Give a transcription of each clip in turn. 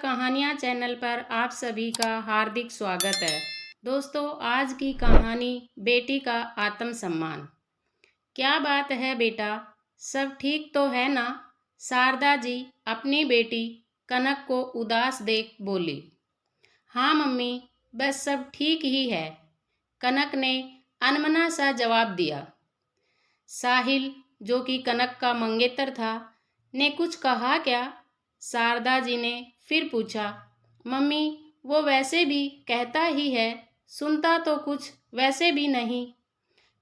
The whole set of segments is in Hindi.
कहानियाँ चैनल पर आप सभी का हार्दिक स्वागत है। दोस्तों, आज की कहानी बेटी का आत्मसम्मान। क्या बात है बेटा, सब ठीक तो है ना? शारदा जी अपनी बेटी कनक को उदास देख बोली। हाँ मम्मी, बस सब ठीक ही है, कनक ने अनमना सा जवाब दिया। साहिल, जो कि कनक का मंगेतर था, ने कुछ कहा क्या? शारदा जी ने फिर पूछा। मम्मी, वो वैसे भी कहता ही है, सुनता तो कुछ वैसे भी नहीं।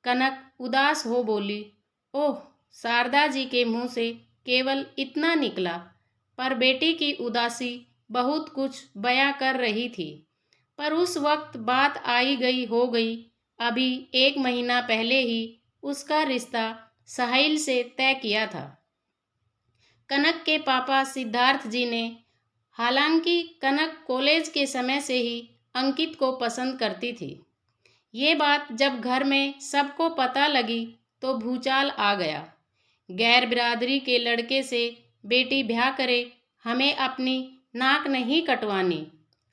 कनक उदास हो बोली। ओह, शारदा जी के मुंह से केवल इतना निकला, पर बेटी की उदासी बहुत कुछ बयां कर रही थी। पर उस वक्त बात आई गई हो गई। अभी 1 महीना पहले ही उसका रिश्ता साहिल से तय किया था। कनक के पापा सिद्धार्थ जी ने, हालांकि कनक कॉलेज के समय से ही अंकित को पसंद करती थी। ये बात जब घर में सबको पता लगी तो भूचाल आ गया। गैर बिरादरी के लड़के से बेटी ब्याह करे, हमें अपनी नाक नहीं कटवानी।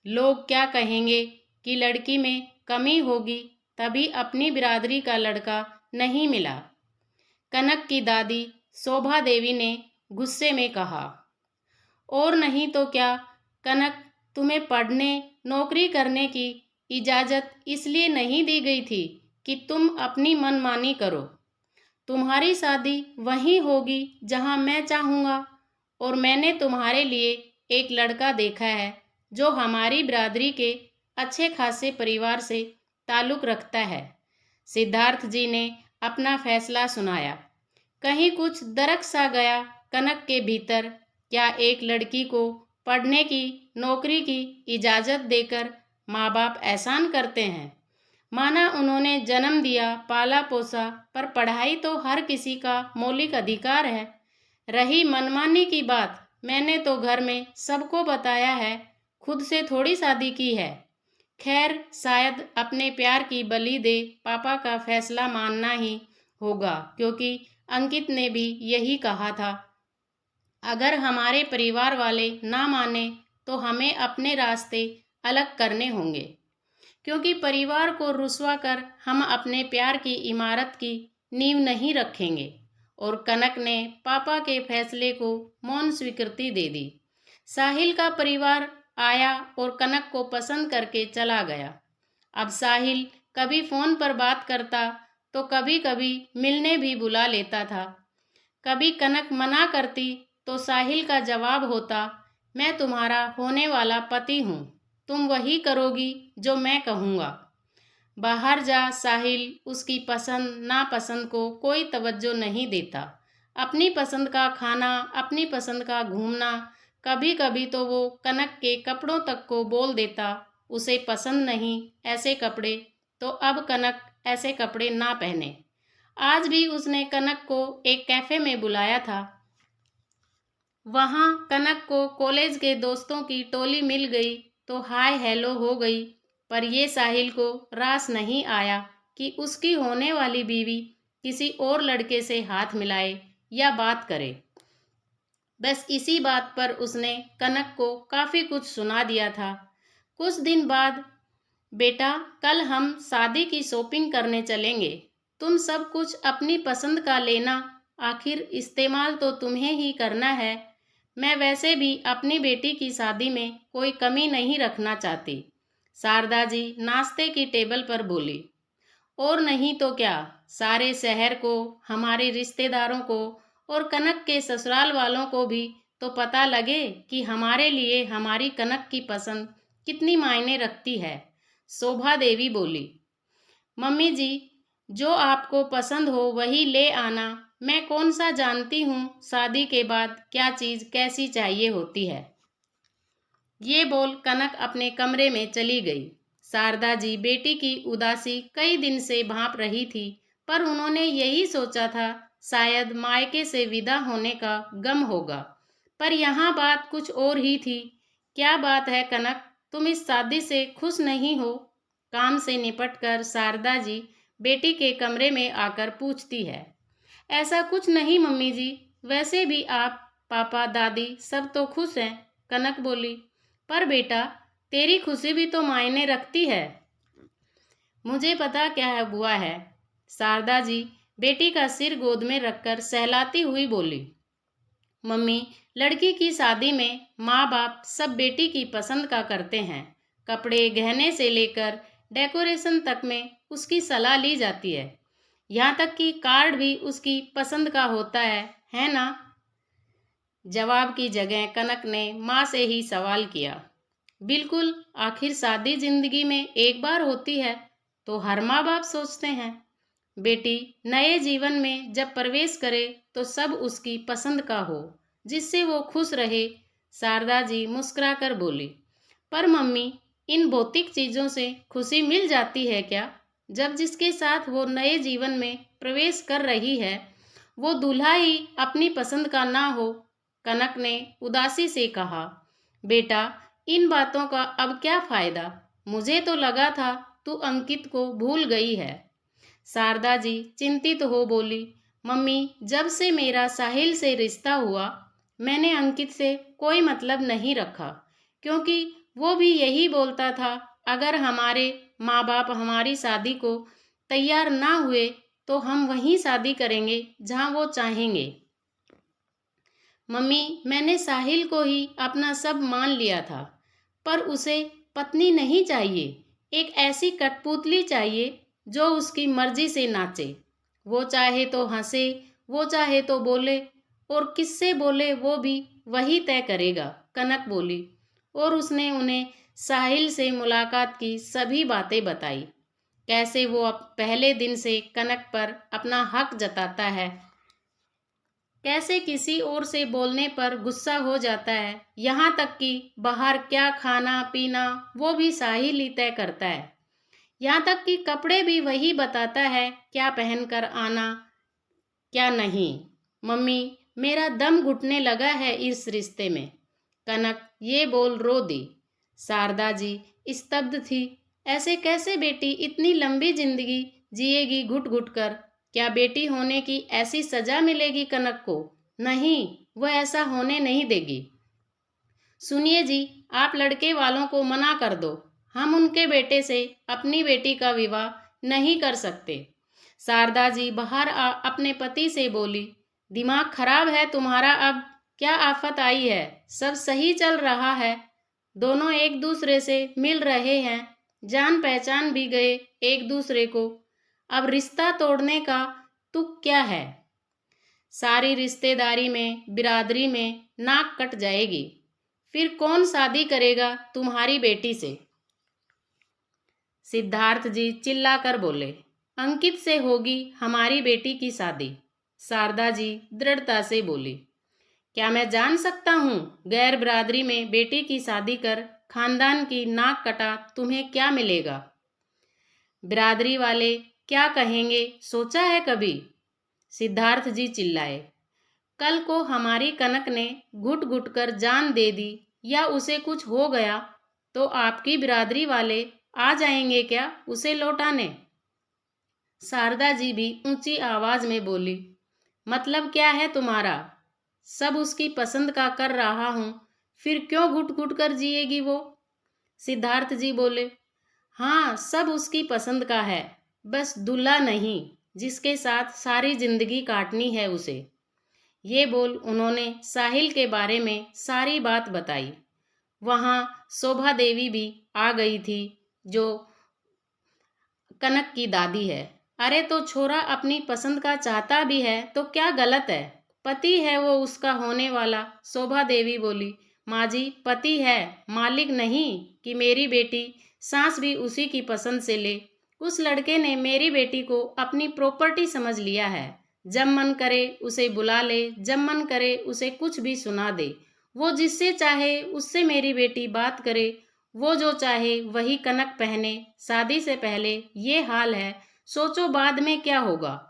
लोग क्या कहेंगे कि लड़की में कमी होगी, तभी अपनी बिरादरी का लड़का नहीं मिला। कनक की दादी शोभा देवी ने गुस्से में कहा। और नहीं तो क्या कनक, तुम्हें पढ़ने नौकरी करने की इजाज़त इसलिए नहीं दी गई थी कि तुम अपनी मनमानी करो। तुम्हारी शादी वहीं होगी जहां मैं चाहूँगा, और मैंने तुम्हारे लिए एक लड़का देखा है जो हमारी बिरादरी के अच्छे खासे परिवार से ताल्लुक़ रखता है। सिद्धार्थ जी ने अपना फैसला सुनाया। कहीं कुछ दरक सा गया कनक के भीतर। क्या एक लड़की को पढ़ने की, नौकरी की इजाज़त देकर माँ बाप एहसान करते हैं? माना उन्होंने जन्म दिया, पाला पोसा, पर पढ़ाई तो हर किसी का मौलिक अधिकार है। रही मनमानी की बात, मैंने तो घर में सबको बताया है, खुद से थोड़ी शादी की है। खैर, शायद अपने प्यार की बलि दे पापा का फैसला मानना ही होगा, क्योंकि अंकित ने भी यही कहा था। अगर हमारे परिवार वाले ना माने तो हमें अपने रास्ते अलग करने होंगे, क्योंकि परिवार को रुसवा कर हम अपने प्यार की इमारत की नींव नहीं रखेंगे। और कनक ने पापा के फैसले को मौन स्वीकृति दे दी। साहिल का परिवार आया और कनक को पसंद करके चला गया। अब साहिल कभी फ़ोन पर बात करता तो कभी कभी मिलने भी बुला लेता था। कभी कनक मना करती तो साहिल का जवाब होता, मैं तुम्हारा होने वाला पति हूँ, तुम वही करोगी जो मैं कहूँगा। बाहर जा साहिल उसकी पसंद नापसंद को कोई तवज्जो नहीं देता। अपनी पसंद का खाना, अपनी पसंद का घूमना, कभी कभी तो वो कनक के कपड़ों तक को बोल देता, उसे पसंद नहीं ऐसे कपड़े, तो अब कनक ऐसे कपड़े ना पहने। आज भी उसने कनक को एक कैफ़े में बुलाया था। वहाँ कनक को कॉलेज के दोस्तों की टोली मिल गई तो हाय हेलो हो गई, पर ये साहिल को रास नहीं आया कि उसकी होने वाली बीवी किसी और लड़के से हाथ मिलाए या बात करे। बस इसी बात पर उसने कनक को काफ़ी कुछ सुना दिया था। कुछ दिन बाद, बेटा कल हम शादी की शॉपिंग करने चलेंगे, तुम सब कुछ अपनी पसंद का लेना, आखिर इस्तेमाल तो तुम्हें ही करना है। मैं वैसे भी अपनी बेटी की शादी में कोई कमी नहीं रखना चाहती, शारदा जी नाश्ते की टेबल पर बोली। और नहीं तो क्या, सारे शहर को, हमारे रिश्तेदारों को और कनक के ससुराल वालों को भी तो पता लगे कि हमारे लिए हमारी कनक की पसंद कितनी मायने रखती है, शोभा देवी बोली। मम्मी जी, जो आपको पसंद हो वही ले आना, मैं कौन सा जानती हूँ शादी के बाद क्या चीज़ कैसी चाहिए होती है। ये बोल कनक अपने कमरे में चली गई। शारदा जी बेटी की उदासी कई दिन से भांप रही थी, पर उन्होंने यही सोचा था शायद मायके से विदा होने का गम होगा, पर यहाँ बात कुछ और ही थी। क्या बात है कनक, तुम इस शादी से खुश नहीं हो? काम से निपटकर शारदा जी बेटी के कमरे में आकर पूछती है। ऐसा कुछ नहीं मम्मी जी, वैसे भी आप, पापा, दादी सब तो खुश हैं, कनक बोली। पर बेटा, तेरी खुशी भी तो मायने रखती है। मुझे पता क्या है बुआ है। शारदा जी बेटी का सिर गोद में रखकर सहलाती हुई बोली। मम्मी, लड़की की शादी में माँ बाप सब बेटी की पसंद का करते हैं। कपड़े गहने से लेकर डेकोरेशन तक में उसकी सलाह ली जाती है। यहाँ तक कि कार्ड भी उसकी पसंद का होता है ना? जवाब की जगह कनक ने माँ से ही सवाल किया। बिल्कुल, आखिर शादी जिंदगी में एक बार होती है तो हर माँ बाप सोचते हैं बेटी नए जीवन में जब प्रवेश करे तो सब उसकी पसंद का हो, जिससे वो खुश रहे। शारदा जी मुस्कुराकर बोली। पर मम्मी, इन भौतिक चीज़ों से खुशी मिल जाती है क्या? जब जिसके साथ वो नए जीवन में प्रवेश कर रही है वो दूल्हा ही अपनी पसंद का ना हो। कनक ने उदासी से कहा। बेटा, इन बातों का अब क्या फायदा? मुझे तो लगा था तू अंकित को भूल गई है। शारदा जी चिंतित हो बोली। मम्मी, जब से मेरा साहिल से रिश्ता हुआ मैंने अंकित से कोई मतलब नहीं रखा, क्योंकि वो भी यही बोलता था अगर हमारे माँ बाप हमारी शादी को तैयार ना हुए तो हम वहीं शादी करेंगे जहाँ वो चाहेंगे। मम्मी, मैंने साहिल को ही अपना सब मान लिया था, पर उसे पत्नी नहीं चाहिए। एक ऐसी कठपुतली चाहिए जो उसकी मर्जी से नाचे। वो चाहे तो हंसे, वो चाहे तो बोले, और किससे बोले वो भी वही तय करेगा, कनक बोली। और उसने उन्हें साहिल से मुलाकात की सभी बातें बताई। कैसे वो अब पहले दिन से कनक पर अपना हक जताता है, कैसे किसी और से बोलने पर गुस्सा हो जाता है, यहाँ तक कि बाहर क्या खाना पीना वो भी साहिल ही तय करता है। यहाँ तक कि कपड़े भी वही बताता है क्या पहनकर आना क्या नहीं। मम्मी, मेरा दम घुटने लगा है इस रिश्ते में, कनक ये बोल रो दी। शारदा जी स्तब्ध थी। ऐसे कैसे बेटी इतनी लंबी जिंदगी जिएगी घुट घुट कर? क्या बेटी होने की ऐसी सजा मिलेगी कनक को? नहीं, वह ऐसा होने नहीं देगी। सुनिए जी, आप लड़के वालों को मना कर दो। हम उनके बेटे से अपनी बेटी का विवाह नहीं कर सकते। शारदा जी बाहर अपने पति से बोली। दिमाग खराब है तुम्हारा? अब क्या आफत आई है? सब सही चल रहा है, दोनों एक दूसरे से मिल रहे हैं, जान पहचान भी गए एक दूसरे को। अब रिश्ता तोड़ने का तुक क्या है? सारी रिश्तेदारी में बिरादरी में नाक कट जाएगी। फिर कौन शादी करेगा तुम्हारी बेटी से? सिद्धार्थ जी चिल्लाकर बोले। अंकित से होगी हमारी बेटी की शादी। शारदा जी दृढ़ता से बोली। क्या मैं जान सकता हूँ गैर बिरादरी में बेटी की शादी कर खानदान की नाक कटा तुम्हें क्या मिलेगा? बिरादरी वाले क्या कहेंगे सोचा है कभी? सिद्धार्थ जी चिल्लाए। कल को हमारी कनक ने घुट घुट कर जान दे दी या उसे कुछ हो गया तो आपकी बिरादरी वाले आ जाएंगे क्या उसे लौटाने? शारदा जी भी ऊंची आवाज में बोली। मतलब क्या है तुम्हारा? सब उसकी पसंद का कर रहा हूँ, फिर क्यों घुट घुट कर जिएगी वो? सिद्धार्थ जी बोले। हाँ, सब उसकी पसंद का है, बस दूल्हा नहीं जिसके साथ सारी जिंदगी काटनी है उसे। ये बोल उन्होंने साहिल के बारे में सारी बात बताई। वहाँ शोभा देवी भी आ गई थी, जो कनक की दादी है। अरे तो छोरा अपनी पसंद का चाहता भी है तो क्या गलत है? पति है वो उसका होने वाला। शोभा देवी बोली। माँ जी, पति है, मालिक नहीं कि मेरी बेटी सांस भी उसी की पसंद से ले। उस लड़के ने मेरी बेटी को अपनी प्रॉपर्टी समझ लिया है। जब मन करे उसे बुला ले, जब मन करे उसे कुछ भी सुना दे। वो जिससे चाहे उससे मेरी बेटी बात करे, वो जो चाहे वही कनक पहने। शादी से पहले ये हाल है, सोचो बाद में क्या होगा।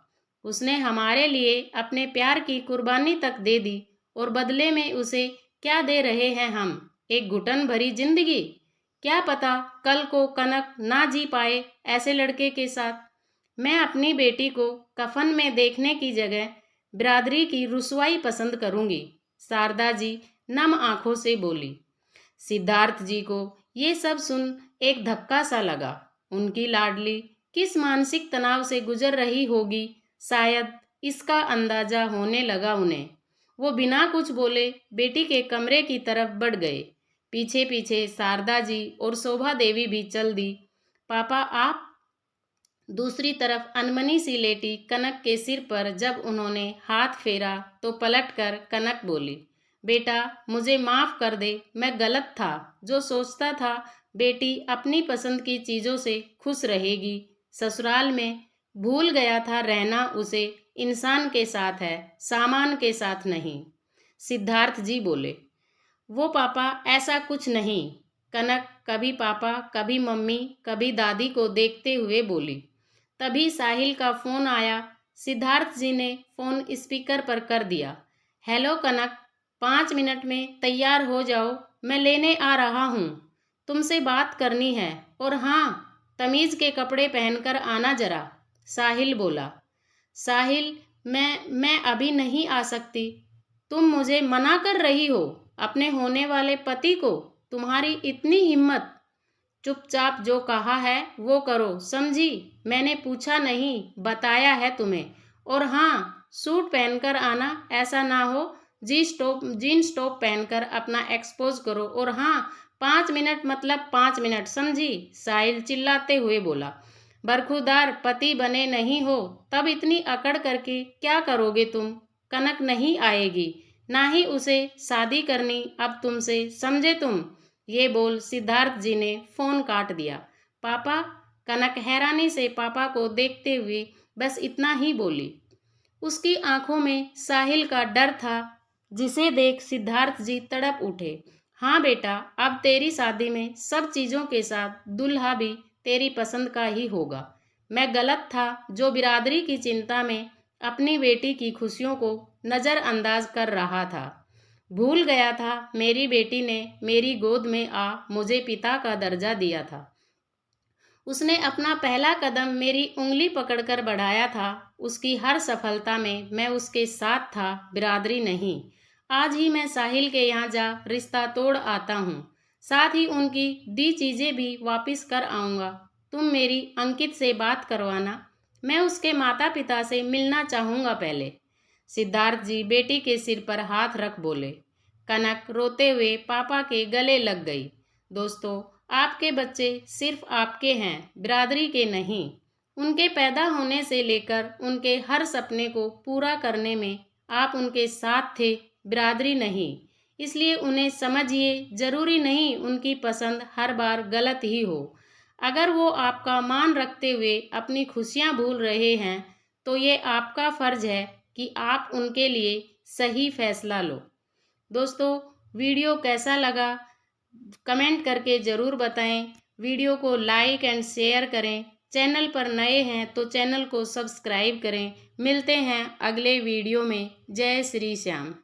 उसने हमारे लिए अपने प्यार की कुर्बानी तक दे दी, और बदले में उसे क्या दे रहे हैं हम? एक घुटन भरी जिंदगी। क्या पता कल को कनक ना जी पाए ऐसे लड़के के साथ। मैं अपनी बेटी को कफन में देखने की जगह बिरादरी की रुसवाई पसंद करूंगी। शारदा जी नम आंखों से बोली। सिद्धार्थ जी को ये सब सुन एक धक्का सा लगा। उनकी लाडली किस मानसिक तनाव से गुजर रही होगी, शायद इसका अंदाजा होने लगा उन्हें। वो बिना कुछ बोले बेटी के कमरे की तरफ बढ़ गए। पीछे पीछे शारदा जी और शोभा देवी भी चल दी। पापा आप? दूसरी तरफ अनमनी सी लेटी कनक के सिर पर जब उन्होंने हाथ फेरा तो पलटकर कनक बोली, बेटा मुझे माफ़ कर दे, मैं गलत था जो सोचता था बेटी अपनी पसंद की चीज़ों से खुश रहेगी। ससुराल में भूल गया था रहना उसे इंसान के साथ है, सामान के साथ नहीं। सिद्धार्थ जी बोले, वो पापा ऐसा कुछ नहीं। कनक कभी पापा कभी मम्मी कभी दादी को देखते हुए बोली। तभी साहिल का फ़ोन आया। सिद्धार्थ जी ने फ़ोन स्पीकर पर कर दिया। हेलो कनक, 5 मिनट में तैयार हो जाओ, मैं लेने आ रहा हूँ। तुमसे बात करनी है, और हाँ, तमीज़ के कपड़े पहनकर आना जरा, साहिल बोला। साहिल, मैं अभी नहीं आ सकती। तुम मुझे मना कर रही हो अपने होने वाले पति को? तुम्हारी इतनी हिम्मत? चुपचाप जो कहा है वो करो, समझी? मैंने पूछा नहीं, बताया है तुम्हें। और हाँ, सूट पहनकर आना, ऐसा ना हो जीन्स टॉप पहनकर अपना एक्सपोज करो। और हाँ, 5 मिनट मतलब 5 मिनट, समझी? साहिल चिल्लाते हुए बोला। बरखुरदार पति बने नहीं हो तब इतनी अकड़ करके क्या करोगे तुम? कनक नहीं आएगी, ना ही उसे शादी करनी अब तुमसे, समझे तुम? ये बोल सिद्धार्थ जी ने फ़ोन काट दिया। पापा? कनक हैरानी से पापा को देखते हुए बस इतना ही बोली। उसकी आंखों में साहिल का डर था, जिसे देख सिद्धार्थ जी तड़प उठे। हाँ बेटा, अब तेरी शादी में सब चीज़ों के साथ दूल्हा भी तेरी पसंद का ही होगा। मैं गलत था जो बिरादरी की चिंता में अपनी बेटी की खुशियों को नज़रअंदाज कर रहा था। भूल गया था मेरी बेटी ने मेरी गोद में आ मुझे पिता का दर्जा दिया था। उसने अपना पहला कदम मेरी उंगली पकड़कर बढ़ाया था। उसकी हर सफलता में मैं उसके साथ था, बिरादरी नहीं। आज ही मैं साहिल के यहाँ जा रिश्ता तोड़ आता हूँ, साथ ही उनकी दी चीज़ें भी वापस कर आऊँगा। तुम मेरी अंकित से बात करवाना, मैं उसके माता पिता से मिलना चाहूँगा पहले। सिद्धार्थ जी बेटी के सिर पर हाथ रख बोले। कनक रोते हुए पापा के गले लग गई। दोस्तों, आपके बच्चे सिर्फ आपके हैं, बिरादरी के नहीं। उनके पैदा होने से लेकर उनके हर सपने को पूरा करने में आप उनके साथ थे, बिरादरी नहीं। इसलिए उन्हें समझिए, ज़रूरी नहीं उनकी पसंद हर बार गलत ही हो। अगर वो आपका मान रखते हुए अपनी खुशियाँ भूल रहे हैं, तो ये आपका फ़र्ज़ है कि आप उनके लिए सही फैसला लो। दोस्तों, वीडियो कैसा लगा कमेंट करके ज़रूर बताएं। वीडियो को लाइक एंड शेयर करें। चैनल पर नए हैं तो चैनल को सब्सक्राइब करें। मिलते हैं अगले वीडियो में। जय श्री श्याम।